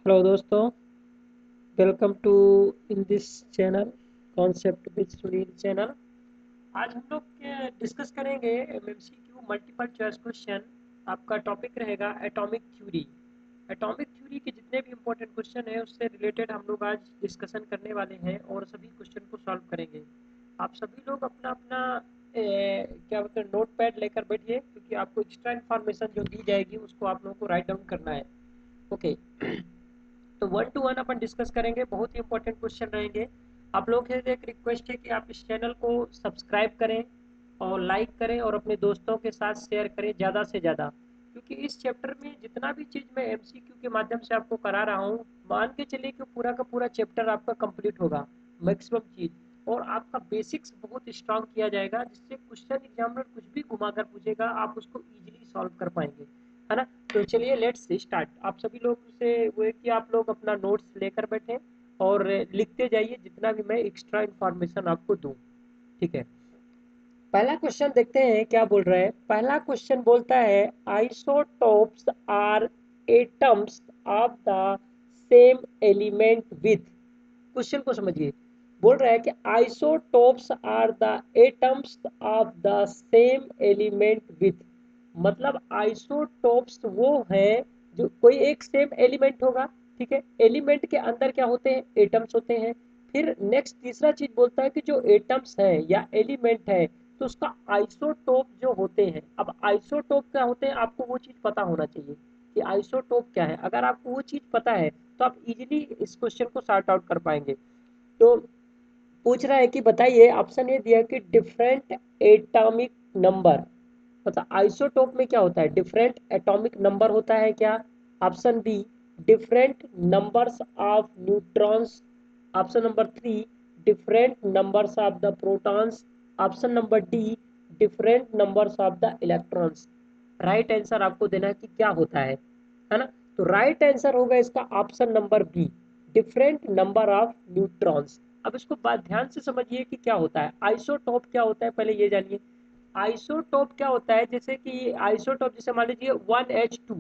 Hello दोस्तों, welcome to in this channel concept with Sunil channel. आज हम लोग डिस्कस करेंगे एमएमसीक्यू मल्टीपल चॉइस क्वेश्चन। आपका टॉपिक रहेगा एटॉमिक थ्योरी। एटॉमिक थ्योरी के जितने भी इंपॉर्टेंट क्वेश्चन है उससे रिलेटेड हम लोग आज डिस्कशन करने वाले हैं और सभी क्वेश्चन को सॉल्व करेंगे। आप सभी लोग अपना अपना क्या बोलते हैं नोट पैड लेकर बैठिए, क्योंकि आपको एक्स्ट्रा इन्फॉर्मेशन जो दी जाएगी उसको आप लोगों को राइट डाउन करना है। ओके। तो 1 to 1 अपन डिस्कस करेंगे, बहुत ही इंपॉर्टेंट क्वेश्चन रहेंगे। आप लोग से एक रिक्वेस्ट है कि आप इस चैनल को सब्सक्राइब करें और लाइक करें और अपने दोस्तों के साथ शेयर करें ज़्यादा से ज़्यादा, क्योंकि इस चैप्टर में जितना भी चीज़ मैं एमसीक्यू के माध्यम से आपको करा रहा हूँ, मान के चलिए कि पूरा का पूरा चैप्टर आपका कंप्लीट होगा मैक्सिमम चीज़, और आपका बेसिक्स बहुत स्ट्रांग किया जाएगा, जिससे क्वेश्चन एग्जामिनर कुछ भी घुमा कर पूछेगा आप उसको इजीली सॉल्व कर पाएंगे, है ना। तो चलिए लेट्स स्टार्ट। आप सभी लोग से वो है कि आप लोग अपना नोट्स लेकर बैठे और लिखते जाइए जितना भी मैं एक्स्ट्रा इंफॉर्मेशन आपको दूं। ठीक है, पहला क्वेश्चन देखते हैं क्या बोल रहा है। पहला क्वेश्चन बोलता है isotopes are atoms of the same element with. Question को समझिए। बोल रहा है कि isotopes are the atoms of the same element with. मतलब आइसोटोप्स वो है जो कोई एक सेम एलिमेंट होगा। ठीक है, एलिमेंट के अंदर क्या होते हैं, एटम्स होते हैं। फिर नेक्स्ट तीसरा चीज बोलता है कि जो एटम्स है या एलिमेंट है तो उसका आइसोटोप जो होते हैं। अब आइसोटोप क्या होते हैं आपको वो चीज पता होना चाहिए कि आइसोटोप क्या है। अगर आपको वो चीज पता है तो आप इजीली इस क्वेश्चन को सॉर्ट आउट कर पाएंगे। तो पूछ रहा है कि बताइए, ऑप्शन ए दिया कि डिफरेंट एटॉमिक नंबर। मतलब आइसोटोप में क्या होता है, डिफरेंट एटॉमिक नंबर होता है क्या। Option be different numbers of neutrons. Option number 3 different numbers of the protons. Option number D different numbers of the electrons. Right answer आपको देना है कि क्या होता है ना। तो राइट आंसर होगा इसका option number B, different number of neutrons. अब इसको बात ध्यान से समझिए कि क्या होता है आइसोटोप, क्या होता है पहले ये जानिए। आइसोटोप क्या होता है, जैसे कि आइसोटोप जैसे मान लीजिए 1H2,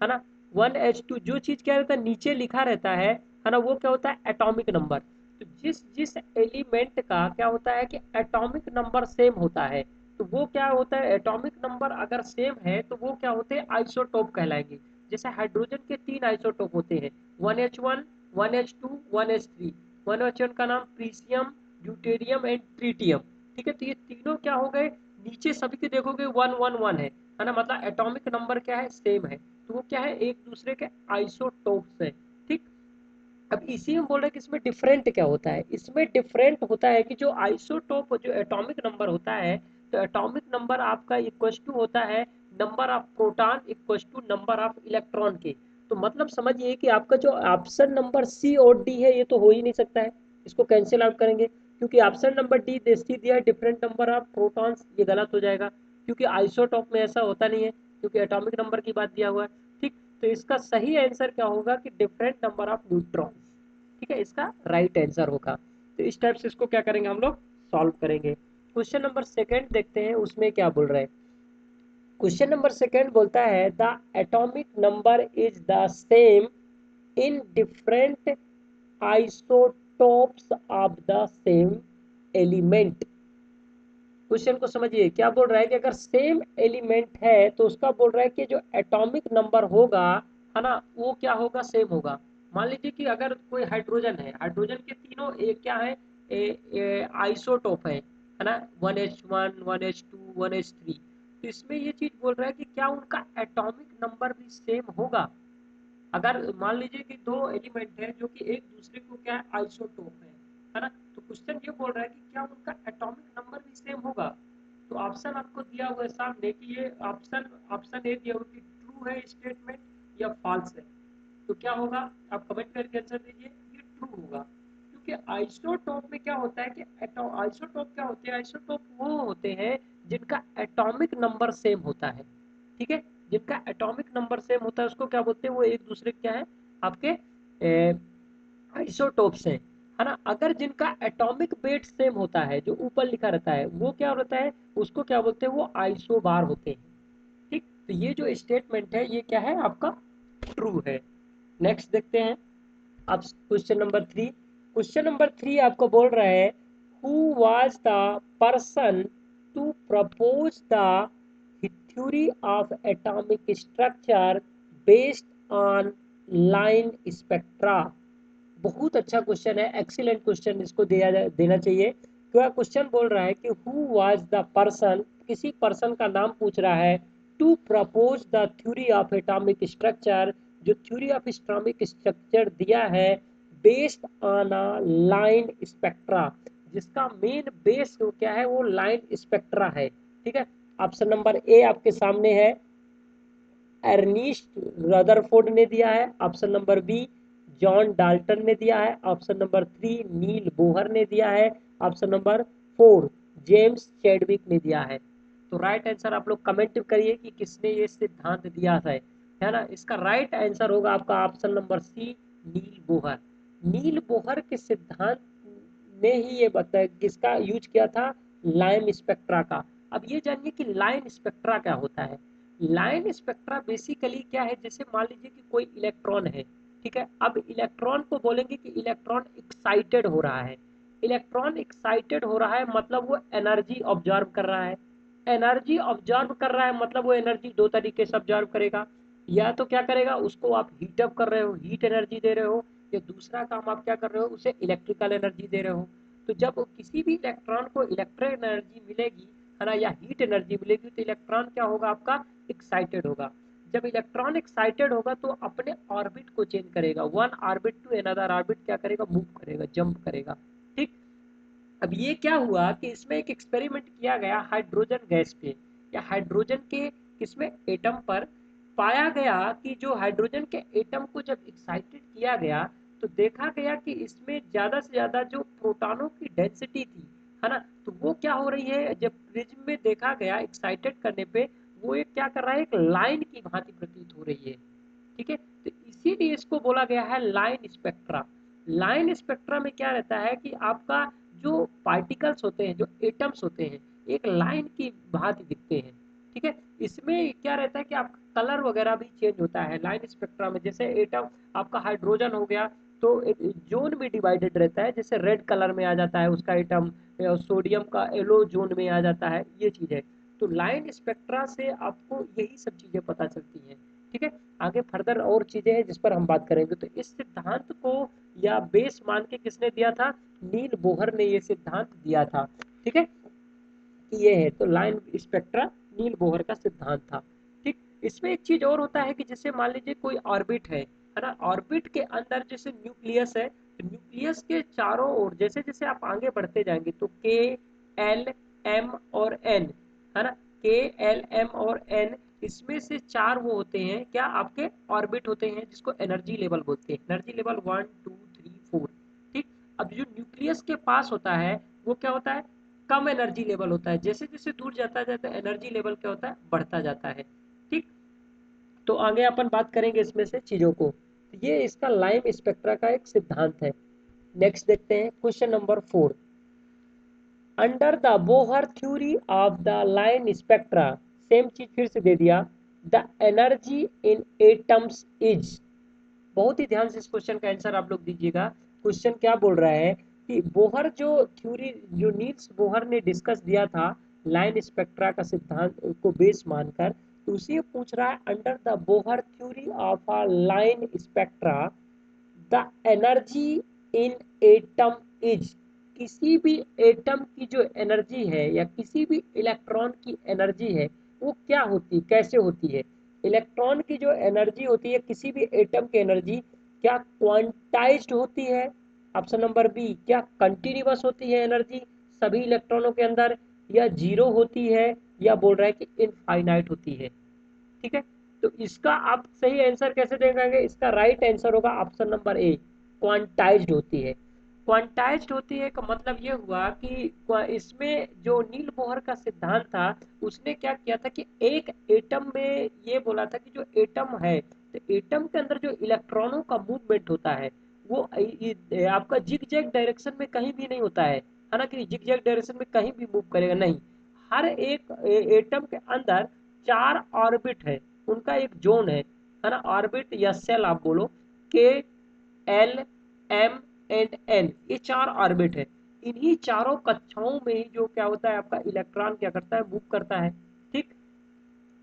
है ना। 1H2 जो चीज क्या रहता है नीचे लिखा रहता है ना, वो क्या होता है एटॉमिक नंबर। तो जिस जिस एलिमेंट का क्या होता है कि एटॉमिक नंबर सेम होता है, तो वो क्या होता है एटॉमिक नंबर अगर सेम है तो वो क्या होते हैं आइसोटोप कहलाएंगे। जैसे हाइड्रोजन के 3 आइसोटोप होते हैं, 1H1, 1H2, 1H3। 1H1 का नाम प्रीसियम, ड्यूटेरियम एंड ट्रीटियम। ठीक है, तो ये तीनों क्या हो गए, नीचे सभी के देखोगे 111 है ना, मतलब एटॉमिक नंबर क्या है सेम है। तो वो क्या है एक दूसरे के आइसोटोप्स है। ठीक। अब इसी में बोल रहे हैं कि इसमें डिफरेंट क्या होता है। इसमें डिफरेंट होता है कि जो आइसोटोप जो एटॉमिक नंबर होता है, तो एटॉमिक नंबर आपका इक्वल टू होता है number of proton equal to number of electron के। तो मतलब समझिए कि आपका जो ऑप्शन नंबर सी और डी है ये तो हो ही नहीं सकता है, इसको कैंसिल आउट करेंगे, क्योंकि ऑप्शन नंबर डी सी दिया है डिफरेंट नंबर ऑफ प्रोटॉन्स, ये गलत हो जाएगा, क्योंकि आइसोटोप में ऐसा होता नहीं है, क्योंकि एटॉमिक नंबर की बात दिया हुआ है। ठीक। तो इसका सही आंसर क्या होगा कि डिफरेंट नंबर ऑफ न्यूट्रॉन। ठीक है, इसका राइट आंसर होगा। तो इस टाइप से इसको क्या करेंगे हम लोग सॉल्व करेंगे। क्वेश्चन नंबर सेकंड देखते हैं उसमें क्या बोल रहे हैं। क्वेश्चन नंबर सेकंड बोलता है the atomic number is the same in different isotopes of the same element. Question को समझिए, क्या बोल रहा है कि अगर सेम एलिमेंट है तो उसका बोल रहा है कि जो एटॉमिक नंबर होगा, है ना, वो क्या होगा सेम होगा। मान लीजिए कि अगर कोई हाइड्रोजन है, हाइड्रोजन के तीनों एक क्या है आइसोटोप है ना, 1H1, 1H2, 1H3। तो इसमें ये चीज बोल रहा है कि क्या उनका एटॉमिक नंबर भी सेम होगा। अगर मान लीजिए कि दो एलिमेंट है जो कि एक दूसरे को क्या है आइसोटोप है ना, तो क्वेश्चन ये बोल रहा है कि क्या उनका एटॉमिक नंबर भी सेम होगा। तो ऑप्शन आपको दिया हुआ है सामने कि ये ऑप्शन ऑप्शन ए दिया हुआ कि ट्रू है स्टेटमेंट या फॉल्स है। तो क्या होगा, आप कमेंट करके आंसर दीजिए। ये ट्रू होगा, क्योंकि आइसोटोप में क्या होता है कि आइसोटोप क्या होते हैं, आइसोटोप वो होते हैं जिनका एटॉमिक नंबर सेम होता है। ठीक है, जिनका एटॉमिक नंबर सेम होता है उसको क्या बोलते हैं, वो एक दूसरे क्या है आपके आइसोटोप्स हैं, है ना। अगर जिनका एटॉमिक वेट सेम होता है जो ऊपर लिखा रहता है वो क्या होता है, उसको क्या बोलते हैं, वो आइसोबार होते हैं। ठीक, तो ये जो स्टेटमेंट है ये क्या है आपका ट्रू है। नेक्स्ट देखते हैं। अब क्वेश्चन नंबर 3 आपको बोल रहा है who was the person to propose the theory of atomic structure based on line spectra. बहुत अच्छा क्वेश्चन है, एक्सीलेंट क्वेश्चन, इसको देना चाहिए। क्या क्वेश्चन बोल रहा है कि हु वाज द पर्सन, किसी पर्सन का नाम पूछ रहा है, to propose the theory of atomic structure, जो थ्योरी ऑफ एटॉमिक स्ट्रक्चर दिया है based on a line spectra, जिसका मेन बेस क्या है, वो लाइन स्पेक्ट्रा है। ठीक है, ऑप्शन नंबर ए आपके सामने है, अर्निस्ट रदरफोर्ड ने दिया है। Option number B John Dalton ने दिया है। ऑप्शन नंबर 3 नील बोहर ने दिया है। ऑप्शन नंबर 4 जेम्स चैडविक ने दिया है। तो राइट आंसर आप लोग कमेंट करिए कि किसने ये सिद्धांत दिया है ना। इसका राइट आंसर होगा आपका ऑप्शन नंबर सी नील बोहर। नील बोहर के सिद्धांत ने ही ये बताया, किसका यूज किया था, लाइन स्पेक्ट्रा का। अब ये जानिए कि लाइन स्पेक्ट्रा क्या होता है। लाइन स्पेक्ट्रा बेसिकली क्या है, जैसे मान लीजिए कि कोई इलेक्ट्रॉन है, ठीक है। अब इलेक्ट्रॉन को बोलेंगे कि इलेक्ट्रॉन एक्साइटेड हो रहा है। इलेक्ट्रॉन एक्साइटेड हो रहा है मतलब वो एनर्जी ऑब्जर्व कर रहा है। एनर्जी ऑब्जर्व कर रहा है मतलब वो एनर्जी दो तरीके से ऑब्जर्व करेगा। या तो क्या करेगा, उसको आप हीट अप कर रहे हो, हीट एनर्जी दे रहे हो, या दूसरा काम आप क्या कर रहे हो, उसे इलेक्ट्रिकल एनर्जी दे रहे हो। तो जब किसी भी इलेक्ट्रॉन को इलेक्ट्रिक एनर्जी मिलेगी, है ना, या हीट एनर्जी मिलेगी, तो इलेक्ट्रॉन क्या होगा, आपका एक्साइटेड होगा। जब इलेक्ट्रॉन एक्साइटेड होगा तो अपने ऑर्बिट को चेंज करेगा, one orbit to another orbit क्या करेगा, मूव करेगा, जंप करेगा। ठीक। अब ये क्या हुआ कि इसमें एक एक्सपेरिमेंट किया गया हाइड्रोजन गैस पे, या हाइड्रोजन के किसमें, एटम पर। पाया गया कि जो हाइड्रोजन के एटम को जब एक्साइटेड किया गया, तो देखा गया कि इसमें ज्यादा से ज्यादा जो प्रोटॉनों की डेंसिटी थी, है ना, तो वो क्या हो रही है, जब प्रिज्म में देखा गया एक्साइटेड करने पे, वो एक क्या कर रहा है, एक लाइन की भांति प्रतीत हो रही है। ठीक है, तो इसीलिए इसको बोला गया है लाइन स्पेक्ट्रा। लाइन स्पेक्ट्रा में क्या रहता है कि आपका जो पार्टिकल्स होते हैं, जो एटम्स होते हैं, एक लाइन की भांति दिखते हैं। ठीक है, इसमें क्या रहता है कि आपका कलर वगैरह भी चेंज होता है लाइन स्पेक्ट्रा में। जैसे एटम आपका हाइड्रोजन हो गया, तो जोन भी डिवाइडेड रहता है, जैसे रेड कलर में आ जाता है उसका एटम, सोडियम का येलो जोन में आ जाता है, ये चीज है। तो लाइन स्पेक्ट्रा से आपको यही सब चीजें पता चलती हैं। ठीक है, आगे फर्दर और चीजें हैं जिस पर हम बात करेंगे। तो इस सिद्धांत को या बेस मान के किसने दिया था, नील बोहर ने ये सिद्धांत दिया था। ठीक है, ये है तो लाइन स्पेक्ट्रा नील बोहर का सिद्धांत था। ठीक, इसमें एक चीज और होता है कि जैसे मान लीजिए कोई ऑर्बिट है ना, ऑर्बिट के अंदर जैसे न्यूक्लियस है, तो न्यूक्लियस के चारों ओर जैसे जैसे आप आगे बढ़ते जाएंगे, तो के एल एम और एन, है ना, के एल एम और एन, इसमें से चार वो होते हैं क्या, आपके ऑर्बिट होते हैं, जिसको एनर्जी लेवल बोलते हैं, एनर्जी लेवल 1 2 3 4। ठीक, अब जो न्यूक्लियस के पास होता है, वो क्या होता है, कम एनर्जी लेवल होता है। जैसे जैसे दूर जाता जाता है, एनर्जी लेवल क्या होता है, बढ़ता जाता है। ठीक, तो आगे अपन बात करेंगे इसमें से चीजों को। तो ये इसका लाइम स्पेक्ट्रा का एक सिद्धांत है। नेक्स्ट देखते हैं question number 4। Under the Bohr theory of the line spectra, same चीज फिर से दे दिया, the energy in atoms is. बहुत ही ध्यान से इस क्वेश्चन का आंसर आप लोग दीजिएगा। क्वेश्चन क्या बोल रहा है कि बोहर जो थ्योरी, जो नील्स बोहर ने डिस्कस दिया था लाइन स्पेक्ट्रा का सिद्धांत को बेस मानकर, तो उसी पूछ रहा है under the Bohr theory of a line spectra the energy in atom is. किसी भी एटम की जो एनर्जी है या किसी भी इलेक्ट्रॉन की एनर्जी है, वो क्या होती, कैसे होती है। इलेक्ट्रॉन की जो एनर्जी होती है, किसी भी एटम की एनर्जी, क्या क्वांटाइज्ड होती है, ऑप्शन नंबर बी, क्या कंटिन्यूअस होती है एनर्जी सभी इलेक्ट्रॉनों के अंदर, या जीरो होती है, या बोल रहा है कि इनफाइनाइट होती है। ठीक है, तो इसका आप सही आंसर कैसे देंगे, इसका राइट आंसर होगा ऑप्शन नंबर ए, क्वांटाइज्ड होती है। क्वांटाइज्ड होती है का मतलब ये हुआ कि इसमें जो नील बोहर का सिद्धांत था, उसने क्या किया था कि एक एटम में ये बोला था कि जो एटम है, तो एटम के अंदर जो इलेक्ट्रॉनों का मूवमेंट होता है, वो आपका जिग जैग डायरेक्शन में कहीं भी नहीं होता है ना, कि जिग जैग डायरेक्शन में कहीं भी मूव करेगा नहीं। हर एक एटम के अंदर चार ऑर्बिट है, उनका एक जोन है ना, ऑर्बिट या सेल आप बोलो, के एल एम एंड एन, ये 4 ऑर्बिट है। इन्हीं चारों कक्षाओं में ही जो क्या होता है आपका इलेक्ट्रॉन क्या करता है, मूव करता है। ठीक,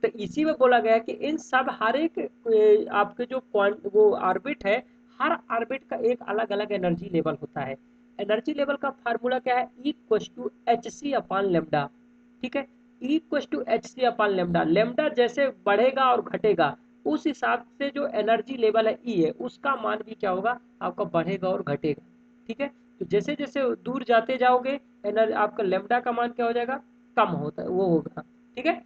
तो इसी में बोला गया है कि इन सब हर एक आपके जो पॉइंट वो ऑर्बिट है, हर ऑर्बिट का एक अलग अलग एनर्जी लेवल होता है। एनर्जी लेवल का फार्मूला क्या है, E equals to H C upon lambda. ठीक है, E equals to H C upon lambda, lambda जैसे बढ़ेगा और घटेगा उस हिसाब से जो एनर्जी लेवल है ई है, उसका मान भी क्या होगा आपका बढ़ेगा और घटेगा। ठीक है, तो जैसे जैसे दूर जाते जाओगे एनर्जी आपका लेमडा का मान क्या हो जाएगा, कम होता है वो होगा। ठीक है,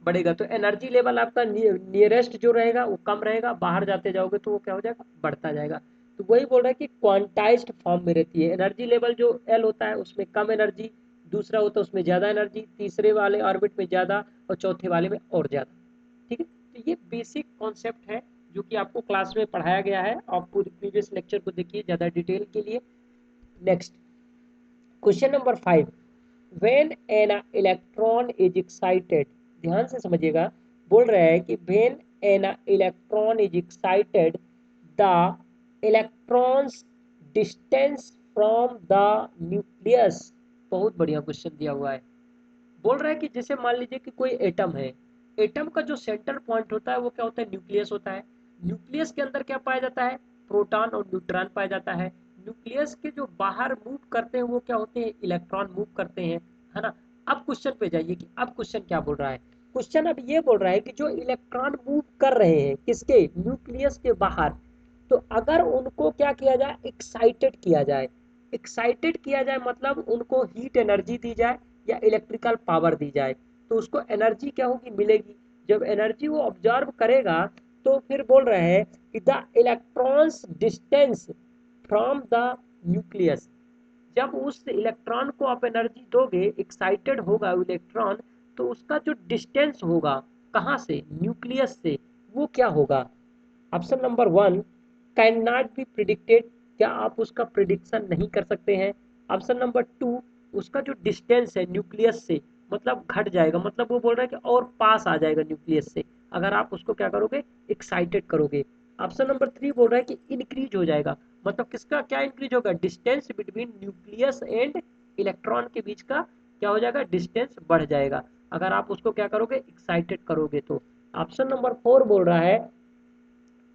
बढ़ेगा, तो एनर्जी लेवल आपका नियरेस्ट जो रहेगा वो कम रहेगा, बाहर जाते जाओगे तो वो क्या हो जाएगा, बढ़ता जाएगा। तो वही बोल रहा है कि क्वांटाइज्ड फॉर्म में रहती है। एनर्जी लेवल जो एल होता है उसमें कम एनर्जी, दूसरा होता है उसमें ज्यादा एनर्जी, तीसरे वाले ऑर्बिट में ज्यादा और चौथे वाले में और ज्यादा। ठीक है, तो ये बेसिक कॉन्सेप्ट है जो कि आपको क्लास में पढ़ाया गया है। आप पूरी प्रीवियस लेक्चर को देखिए ज्यादा डिटेल के लिए। Next question number 5, when an electron is excited, ध्यान से समझिएगा, बोल रहा है कि when an electron is excited the electrons distance from the nucleus. बहुत बढ़िया क्वेश्चन दिया हुआ है। बोल रहा है कि जैसे मान लीजिए कि कोई एटम है, एटम का जो सेंटर पॉइंट होता है वो क्या होता है, न्यूक्लियस होता है। न्यूक्लियस के अंदर क्या पाया जाता है, प्रोटॉन और न्यूट्रॉन पाया जाता है। न्यूक्लियस के जो बाहर मूव करते हैं वो क्या होते हैं, इलेक्ट्रॉन मूव करते हैं, है ना। अब क्वेश्चन पे जाइए कि अब क्वेश्चन क्या बोल रहा है। क्वेश्चन अब ये बोल रहा है कि जो इलेक्ट्रॉन मूव कर रहे हैं किसके, न्यूक्लियस के बाहर, तो अगर उनको क्या किया जाए, एक्साइटेड किया जाए। एक्साइटेड किया जाए मतलब उनको हीट एनर्जी दी जाए या इलेक्ट्रिकल पावर दी जाए, तो उसको एनर्जी क्या होगी, मिलेगी। जब एनर्जी वो ऑब्जर्व करेगा तो फिर बोल रहे हैं कि the electrons distance from the nucleus, जब उस इलेक्ट्रॉन को आप एनर्जी दोगे, एक्साइटेड होगा इलेक्ट्रॉन, तो उसका जो डिस्टेंस होगा कहाँ से, न्यूक्लियस से, वो क्या होगा। Option number 1 can not be predicted, क्या आप उसका प्रिडिक्शन नहीं कर सकते हैं। ऑप्शन नंबर 2 उसका जो डिस्टेंस है न्यूक्लियस से मतलब घट जाएगा, मतलब वो बोल रहा है कि और पास आ जाएगा न्यूक्लियस से अगर आप उसको क्या करोगे, एक्साइटेड करोगे। ऑप्शन नंबर 3 बोल रहा है कि इंक्रीज हो जाएगा, मतलब किसका क्या इंक्रीज होगा, distance between nucleus and electron के बीच का क्या हो जाएगा, डिस्टेंस बढ़ जाएगा अगर आप उसको क्या करोगे, एक्साइटेड करोगे तो। ऑप्शन नंबर 4 बोल रहा है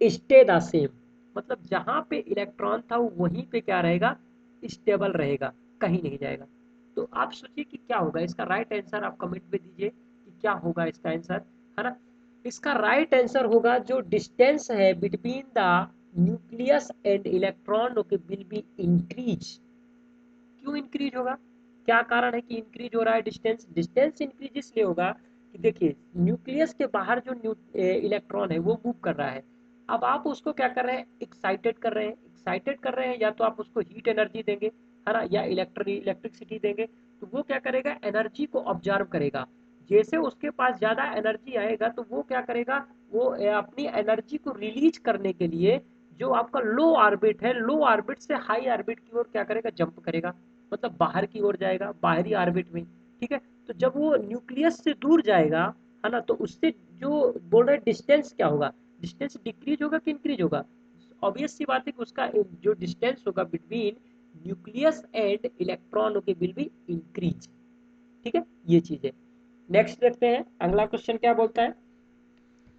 स्टे द सेम, मतलब जहां पे इलेक्ट्रॉन था वो वहीं पे क्या रहेगा, स्टेबल रहेगा, कहीं नहीं जाएगा। तो आप सोचिए कि क्या होगा इसका राइट आंसर, आप कमेंट में दीजिए कि क्या होगा इसका आंसर, है ना। इसका राइट आंसर होगा जो डिस्टेंस है between the nucleus and electron okay will be increase. क्यों इंक्रीज होगा, क्या कारण है कि इंक्रीज हो रहा है डिस्टेंस, डिस्टेंस इंक्रीज इसलिए होगा कि देखिए न्यूक्लियस के बाहर जो इलेक्ट्रॉन है वो मूव कर रहा है। अब आप उसको क्या कर रहे हैं, एक्साइटेड कर रहे हैं, एक्साइटेड कर रहे हैं, या तो आप उसको हीट एनर्जी देंगे, है ना, या इलेक्ट्रिसिटी देंगे, तो वो क्या करेगा, एनर्जी को ऑब्जर्व करेगा। जैसे उसके पास ज्यादा एनर्जी आएगा तो वो क्या करेगा, वो अपनी एनर्जी को रिलीज करने के लिए जो आपका लो ऑर्बिट है, लो ऑर्बिट से हाई ऑर्बिट की ओर क्या करेगा, जंप करेगा, मतलब बाहर की ओर जाएगा, बाहरी ऑर्बिट में। ठीक है, तो जब वो न्यूक्लियस से दूर जाएगा, है ना, तो उससे जो बोल रहे डिस्टेंस क्या होगा, डिस्टेंस डिक्रीज होगा कि इंक्रीज होगा। ऑब्वियस सी बात है कि उसका जो डिस्टेंस होगा बिटवीन न्यूक्लियस एंड इलेक्ट्रॉन के विल बी इंक्रीज। ठीक है, ये चीज है। नेक्स्ट देखते हैं अगला क्वेश्चन क्या बोलता है।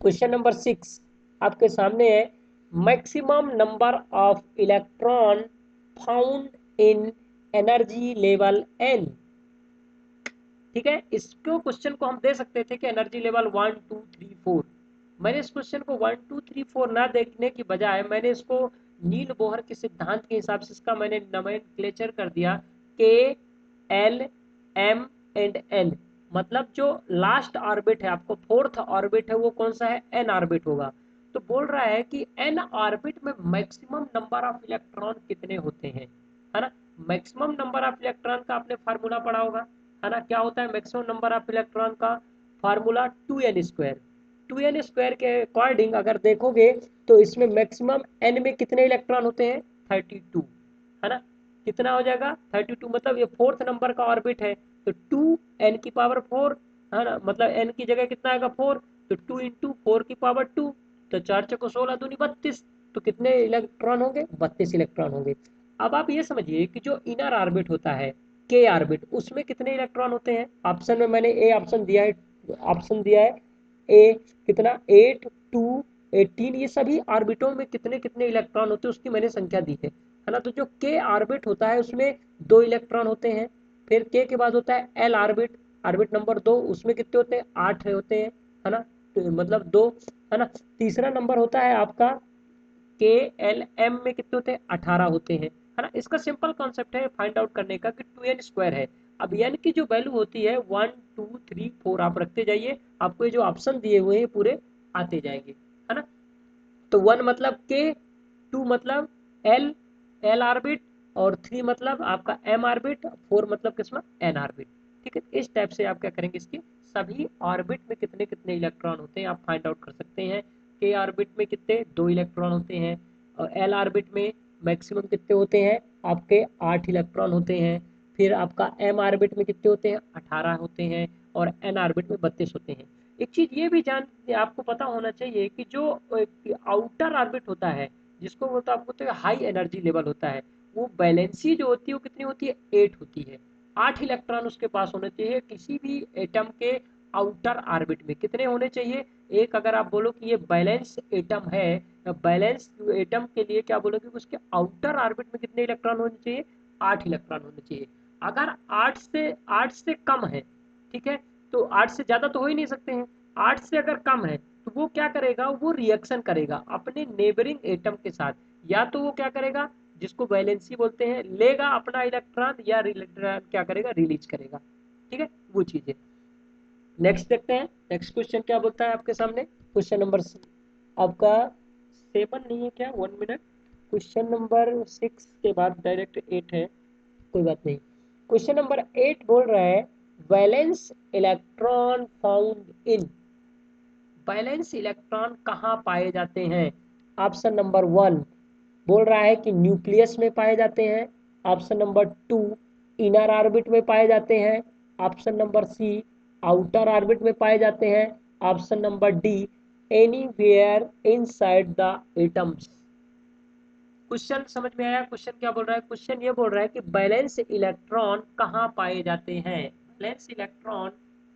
क्वेश्चन नंबर 6 आपके सामने है, maximum number of electron found in energy level N. ठीक है, इसको क्वेश्चन को हम दे सकते थे कि एनर्जी लेवल 1 2 3 4। मैंने इस क्वेश्चन को 1 2 3 4 ना देखने की बजाय मैंने इसको नील बोहर के सिद्धांत के हिसाब से इसका मैंने नोमेनक्लेचर कर दिया, के एल एम एंड एन, मतलब जो लास्ट ऑर्बिट है आपको फोर्थ ऑर्बिट है वो कौन सा है, एन ऑर्बिट होगा। तो बोल रहा है कि एन ऑर्बिट में मैक्सिमम नंबर ऑफ इलेक्ट्रॉन कितने होते हैं, है ना। मैक्सिमम नंबर ऑफ इलेक्ट्रॉन का आपने फार्मूला पढ़ा होगा, है ना, क्या होता है मैक्सिमम नंबर ऑफ इलेक्ट्रॉन का फार्मूला, 2n² 2n² के अकॉर्डिंग अगर देखोगे तो इसमें मैक्सिमम n में कितने इलेक्ट्रॉन होते हैं, 32, है ना। कितना हो जाएगा 32, मतलब ये फोर्थ नंबर का ऑर्बिट है, तो 2n⁴, है ना, मतलब n की जगह कितना आएगा 4, तो 2 × 4⁴, तो 4 × 16 दूनी 32, तो कितने इलेक्ट्रॉन होंगे? 32 इलेक्ट्रॉन होंगे। अब आप ये समझिए कि जो इनर ऑर्बिट होता है के ऑर्बिट, उसमें कितने इलेक्ट्रॉन होते हैं? ऑप्शन में मैंने ए ऑप्शन दिया है, ऑप्शन दिया है ए कितना 8 2 18, ये सभी ऑर्बिटों में कितने कितने इलेक्ट्रॉन होते हैं उसकी मैंने संख्या दी है ना। तो जो के ऑर्बिट होता है उसमें 2 इलेक्ट्रॉन होते हैं। फिर के के बाद होता है एल ऑर्बिट, ऑर्बिट नंबर 2, उसमें कितने होते हैं? 8 होते हैं, है ना। तो मतलब 2, है ना। तीसरा नंबर होता है आपका के एल एम में कितने होते हैं? 18 होते हैं, है ना। इसका सिंपल कॉन्सेप्ट है फाइंड आउट करने का कि 2n² है। अब n की जो वैल्यू होती है 1 2 3 4 आप रखते जाइए, आपको ये जो ऑप्शन दिए हुए हैं पूरे आते जाएंगे, है ना। तो 1 मतलब के, 2 मतलब एल एल ऑर्बिट, और 3 मतलब आपका एम ऑर्बिट, 4 मतलब किसमें? N orbit. ठीक है, इस टाइप से आप क्या करेंगे, इसके सभी ऑर्बिट में कितने कितने इलेक्ट्रॉन होते हैं आप फाइंड आउट कर सकते हैं। के ऑर्बिट में कितने? 2 इलेक्ट्रॉन होते हैं। और एल ऑर्बिट में मैक्सिमम कितने होते हैं? आपके 8 इलेक्ट्रॉन होते हैं। फिर आपका एम ऑर्बिट में कितने होते हैं? 18 होते हैं। और एन ऑर्बिट में 32 होते हैं। एक चीज ये भी जान आपको पता होना चाहिए कि जो आउटर ऑर्बिट होता है, जिसको बोलते आपको तो हाई एनर्जी लेवल होता है, वो बैलेंसी जो होती है वो कितनी होती है? 8 होती है। 8 इलेक्ट्रॉन उसके पास होने चाहिए किसी भी एटम के आउटर ऑर्बिट में। कितने होने चाहिए? एक, अगर आप बोलो कि ये बैलेंस एटम है, बैलेंस एटम के लिए क्या बोलोगे, उसके आउटर ऑर्बिट में कितने इलेक्ट्रॉन होने चाहिए? 8 इलेक्ट्रॉन होने चाहिए। अगर 8 से कम है, ठीक है, तो 8 से ज्यादा तो हो ही नहीं सकते हैं, 8 से अगर कम है तो वो क्या करेगा? वो रिएक्शन करेगा अपने नेबरिंग एटम के साथ। या तो वो क्या करेगा, जिसको वैलेंसी बोलते हैं, लेगा अपना इलेक्ट्रॉन, या इलेक्ट्रॉन क्या करेगा? रिलीज करेगा। ठीक है, वो चीजें। नेक्स्ट देखते हैं, नेक्स्ट क्वेश्चन क्या बोलता है आपके सामने। क्वेश्चन नंबर आपका 7 नहीं है क्या? 1 मिनट। क्वेश्चन नंबर 6 के बाद डायरेक्ट 8 है, कोई बात नहीं। क्वेश्चन नंबर 8 बोल रहा है वैलेंस इलेक्ट्रॉन फाउंड इन, वैलेंस इलेक्ट्रॉन कहाँ पाए जाते हैं? ऑप्शन नंबर 1 बोल रहा है कि न्यूक्लियस में पाए जाते हैं। ऑप्शन नंबर 2 इनर ऑर्बिट में पाए जाते हैं। Option number C outer orbit में पाए जाते हैं। Option number D anywhere inside the atoms. Question समझ में आया? क्वेश्चन क्या बोल रहा है? क्वेश्चन ये बोल रहा है कि बैलेंस इलेक्ट्रॉन कहाँ पाए जाते हैं। बैलेंस इलेक्ट्रॉन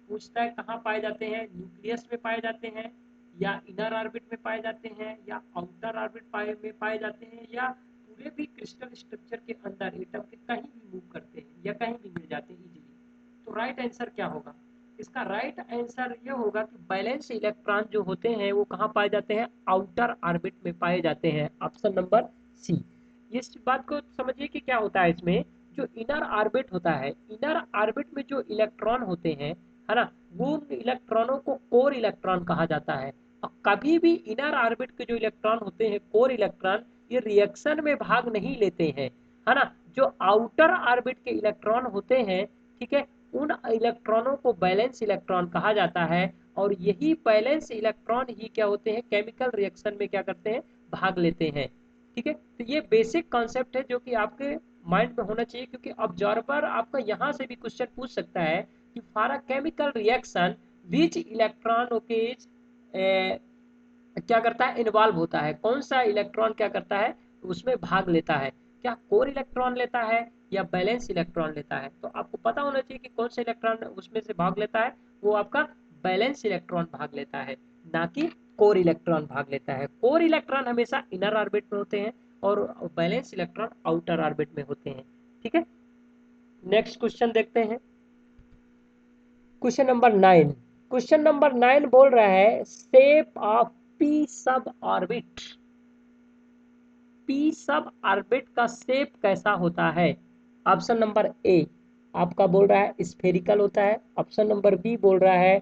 पूछता है कहाँ पाए जाते हैं, न्यूक्लियस में पाए जाते हैं, या इनर ऑर्बिट में पाए जाते हैं, या आउटर ऑर्बिट में पाए जाते हैं, या पूरे भी क्रिस्टल स्ट्रक्चर के अंदर एटम के कहीं भी मूव करते हैं, या कहीं भी मिल जाते हैं इजीली। तो राइट आंसर क्या होगा? इसका राइट आंसर ये होगा कि बैलेंस इलेक्ट्रॉन जो होते हैं वो कहाँ पाए जाते हैं? आउटर ऑर्बिट में पाए जाते हैं। Option number C. इस बात को समझिए कि क्या होता है इसमें, जो इनर ऑर्बिट होता है, इनर ऑर्बिट में जो इलेक्ट्रॉन होते हैं, है ना, वो इलेक्ट्रॉनों को कोर इलेक्ट्रॉन कहा जाता है। और कभी भी इनर ऑर्बिट के जो इलेक्ट्रॉन होते हैं, कोर इलेक्ट्रॉन, ये रिएक्शन में भाग नहीं लेते हैं, है ना। जो आउटर ऑर्बिट के इलेक्ट्रॉन होते हैं, ठीक है, उन इलेक्ट्रॉनों को बैलेंस इलेक्ट्रॉन कहा जाता है। और यही बैलेंस इलेक्ट्रॉन ही क्या होते हैं? केमिकल रिएक्शन में क्या करते हैं? भाग लेते हैं। ठीक है, तो ये बेसिक कॉन्सेप्ट है जो कि आपके माइंड में होना चाहिए, क्योंकि ऑब्जर्वर आपका यहाँ से भी क्वेश्चन पूछ सकता है कि for a chemical reaction which electron okays क्या करता है? इन्वॉल्व होता है, कौन सा इलेक्ट्रॉन क्या करता है? उसमें भाग लेता है। क्या कोर इलेक्ट्रॉन लेता है या बैलेंस इलेक्ट्रॉन लेता है? तो आपको पता होना चाहिए कि कौन सा इलेक्ट्रॉन उसमें से भाग लेता है। वो आपका बैलेंस इलेक्ट्रॉन भाग लेता है, ना कि कोर इलेक्ट्रॉन भाग लेता है। कोर इलेक्ट्रॉन हमेशा इनर ऑर्बिट में होते हैं और बैलेंस इलेक्ट्रॉन आउटर ऑर्बिट में होते हैं। ठीक है, नेक्स्ट क्वेश्चन देखते हैं। क्वेश्चन नंबर 9, क्वेश्चन नंबर 9 बोल रहा है शेप ऑफ पी सब ऑर्बिट, पी सब ऑर्बिट का शेप कैसा होता है? ऑप्शन नंबर ए आपका बोल रहा है स्फेरिकल होता है। ऑप्शन नंबर बी बोल रहा है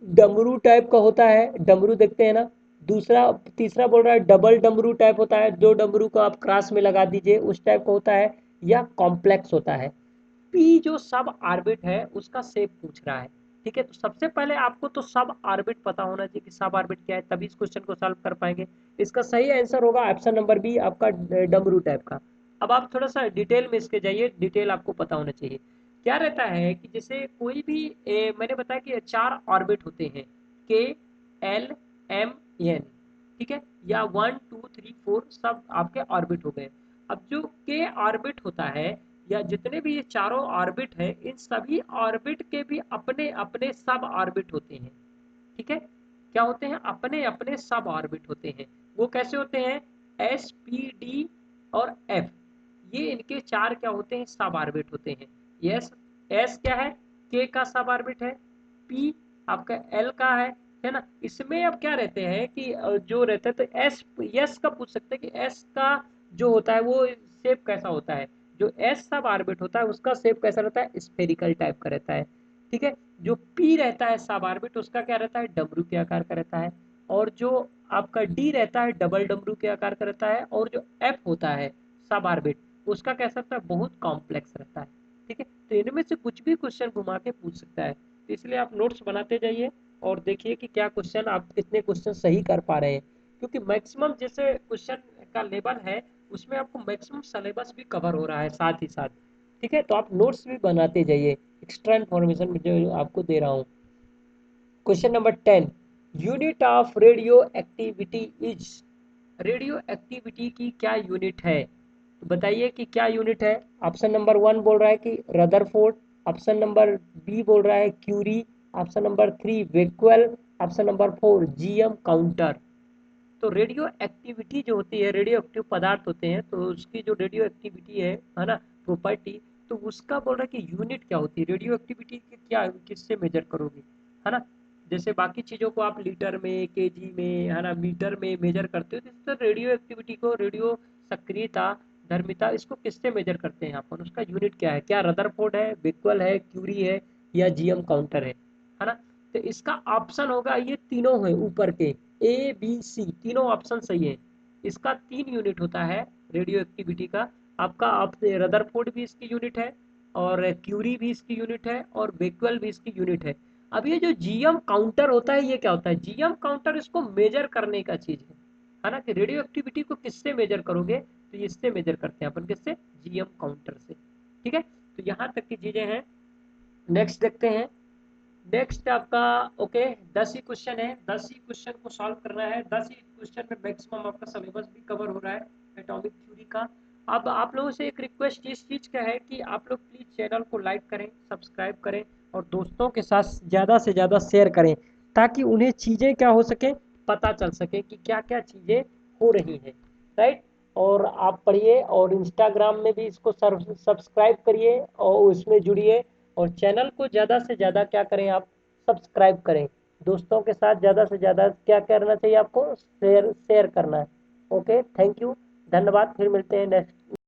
डमरू टाइप का होता है, डमरू देखते हैं ना। दूसरा तीसरा बोल रहा है डबल डमरू टाइप होता है, जो डमरू को आप क्रॉस में लगा दीजिए उस टाइप का होता है, या कॉम्प्लेक्स होता है। पी जो सब ऑर्बिट है उसका शेप पूछ रहा है। ठीक है, तो सबसे पहले आपको तो सब ऑर्बिट पता होना चाहिए कि सब ऑर्बिट क्या है, तभी इस क्वेश्चन को सॉल्व कर पाएंगे। इसका सही आंसर होगा ऑप्शन नंबर बी आपका डमरू टाइप का। अब आप थोड़ा सा डिटेल में इसके जाइए, डिटेल आपको पता होना चाहिए। क्या रहता है कि जैसे कोई भी मैंने बताया कि 4 ऑर्बिट होते हैं, के एल एम एन। ठीक है, या 1 2 3 4 सब आपके ऑर्बिट हो गए। अब जो के ऑर्बिट होता है या जितने भी ये चारों ऑर्बिट है, इन सभी ऑर्बिट के भी अपने अपने सब ऑर्बिट होते हैं। ठीक है, क्या होते हैं, अपने अपने सब ऑर्बिट होते हैं। वो कैसे होते हैं, एस पी डी और एफ, ये इनके चार क्या होते हैं, सब ऑर्बिट होते हैं। यस, एस क्या है, के का सब ऑर्बिट है, पी आपका एल का है ना। इसमें अब क्या रहते हैं कि जो रहता है तो एस यस का पूछ सकते हैं कि एस का जो होता है वो शेप कैसा होता है। जो एस सब ऑर्बिट होता है उसका शेप कैसा रहता है, स्फेरिकल टाइप का रहता है। ठीक है, जो पी रहता है सब ऑर्बिट उसका क्या रहता है, डमरू के आकार का रहता है। और जो आपका डी रहता है डबल डमरू के आकार का रहता है। और जो एफ होता है सब ऑर्बिट, उसका कैसा रहता है, बहुत कॉम्प्लेक्स रहता है। ठीक है, तो इनमें से कुछ भी क्वेश्चन घुमा के पूछ सकता है, तो इसलिए आप नोट्स बनाते जाइए और देखिए कि क्या क्वेश्चन आप कितने क्वेश्चन सही कर पा रहे हैं। क्योंकि मैक्सिमम जैसे क्वेश्चन का लेवल है उसमें आपको मैक्सिमम सिलेबस भी कवर हो रहा है साथ ही साथ। ठीक है, तो आप नोट्स भी बनाते जाइए, एक्स्ट्रा इन्फॉर्मेशन जो आपको दे रहा हूँ। Question number 10, unit of radio activity is, radio activity की क्या यूनिट है, तो बताइए कि क्या यूनिट है। ऑप्शन नंबर 1 बोल रहा है कि रदरफोर्ड, ऑप्शन नंबर बी बोल रहा है Curie, option number 3 Becquerel, option number 4 GM counter. तो रेडियो एक्टिविटी जो होती है, रेडियो एक्टिव पदार्थ होते हैं, तो उसकी जो रेडियो एक्टिविटी है ना, प्रॉपर्टी, तो उसका बोल रहा है कि यूनिट क्या होती है, रेडियो एक्टिविटी की क्या किससे मेजर करोगे, है ना। जैसे बाकी चीजों को आप लीटर में, केजी में, है ना, मीटर में मेजर करते हो, तो रेडियो एक्टिविटी को, रेडियो सक्रियता, धर्मिता, इसको किससे मेजर करते हैं अपन, उसका यूनिट क्या है, क्या रदरफोर्ड है, बिक्वल है, क्यूरी है, या जीएम काउंटर है ना। तो इसका ऑप्शन होगा, ये तीनों है ऊपर के, ए बी सी तीनों ऑप्शन सही है। इसका 3 यूनिट होता है रेडियो एक्टिविटी का। आपका आप रदरफोर्ड भी इसकी यूनिट है, और क्यूरी भी इसकी यूनिट है, और बेक्वेल भी इसकी यूनिट है। अब ये जो जीएम काउंटर होता है, ये क्या होता है, जीएम काउंटर इसको मेजर करने का चीज है ना, कि रेडियो एक्टिविटी को किससे मेजर करोगे, तो इससे मेजर करते हैं अपन, किससे, जीएम काउंटर से। ठीक है, तो यहाँ तक की चीजें हैं। नेक्स्ट देखते हैं। नेक्स्ट आपका, ओके, 10 ही क्वेश्चन है, 10 ही क्वेश्चन को सॉल्व करना है। 10 ही क्वेश्चन में मैक्सिमम आपका सिलेबस भी कवर हो रहा है एटॉमिक थ्योरी का। अब आप लोगों से एक रिक्वेस्ट इस चीज का है कि आप लोग प्लीज चैनल को लाइक करें, सब्सक्राइब करें, और दोस्तों के साथ ज्यादा से ज्यादा शेयर करें, ताकि उन्हें चीजें क्या हो सके, पता चल सके कि क्या क्या चीजें हो रही हैं, राइट। और आप पढ़िए, और इंस्टाग्राम में भी इसको सब्सक्राइब करिए और उसमें जुड़िए। और चैनल को ज़्यादा से ज़्यादा क्या करें, आप सब्सक्राइब करें। दोस्तों के साथ ज़्यादा से ज़्यादा क्या करना चाहिए, आपको शेयर शेयर करना है। ओके, थैंक यू, धन्यवाद, फिर मिलते हैं नेक्स्ट